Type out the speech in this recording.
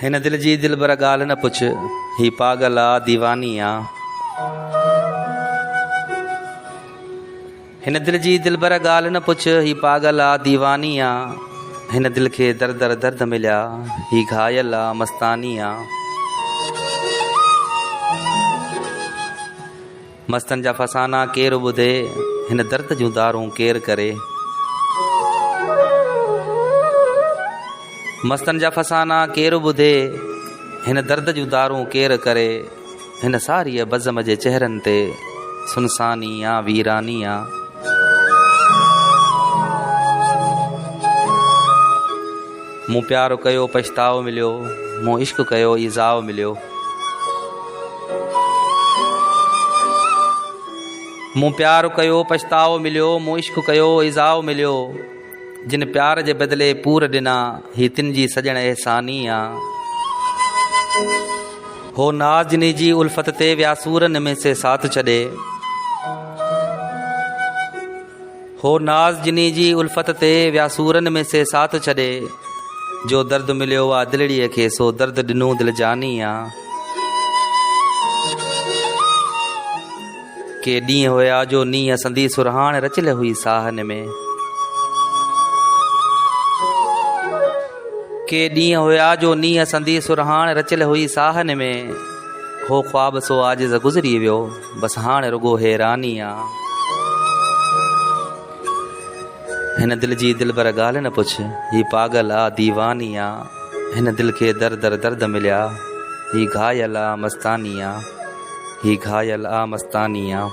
हिन दिल जी दिलबर ॻाल्हि न पुछ, ही पागल आ दीवानी आ। हिन दिल जी दिलबर ॻाल्हि न पुछ, ही पागल आ दीवानी आ। हिन दिल खे दर दर दर्द मिलिया, ही घायल आ मस्तानी आ। मस्तन जा फसाना केरु ॿुधे, हिन दर्द जूं दारूं केरु करे। मस्तन जा फसाना केरु ॿुधे, हिन दर्द जूं दारूं केरु करे। हिन सारीअ बज़म जे चेहरनि ते सुनसानी आ वीरानी आ। मूं प्यार कयो पछताओ मिलियो, मूं इश्क कयो इज़ाओ मिलियो। मूं प्यार कयो पछताओ मिलियो, मूं इश्क कयो इज़ाओ मिलियो। जिन प्यार जे बदिले पूर ॾिना, ही तिन जी सजण एहसानी आ। हो नाज़ जिनी जी उल्फत ते विया सूरन में से साथ छॾे। हो नाज़ जिनी जी उल्फत ते विया सूरन में से साथ छॾे। जो दर्द मिलियो आ दिलड़ीअ खे, सो दर्द ॾिनो दिल जानी आ। के ॾींहं हुया जो नींहं संदी सुरहाण रचियल हुई साहन में। के ॾींहं हुया जो नींहं संदी सुरहाण रचियल हुई साहन में। हो ख्वाब सो आजिज़ गुज़री वियो, बस हाणे रुगो हैरानी आ। हिन दिल जी दिलबर ॻाल्हि न पुछ, ही पागल आ दीवानी आ। हिन दिल खे दर दर दर्द मिलिया, ही घायल आ मस्तानी आ। ही घायल आ मस्तानी आ।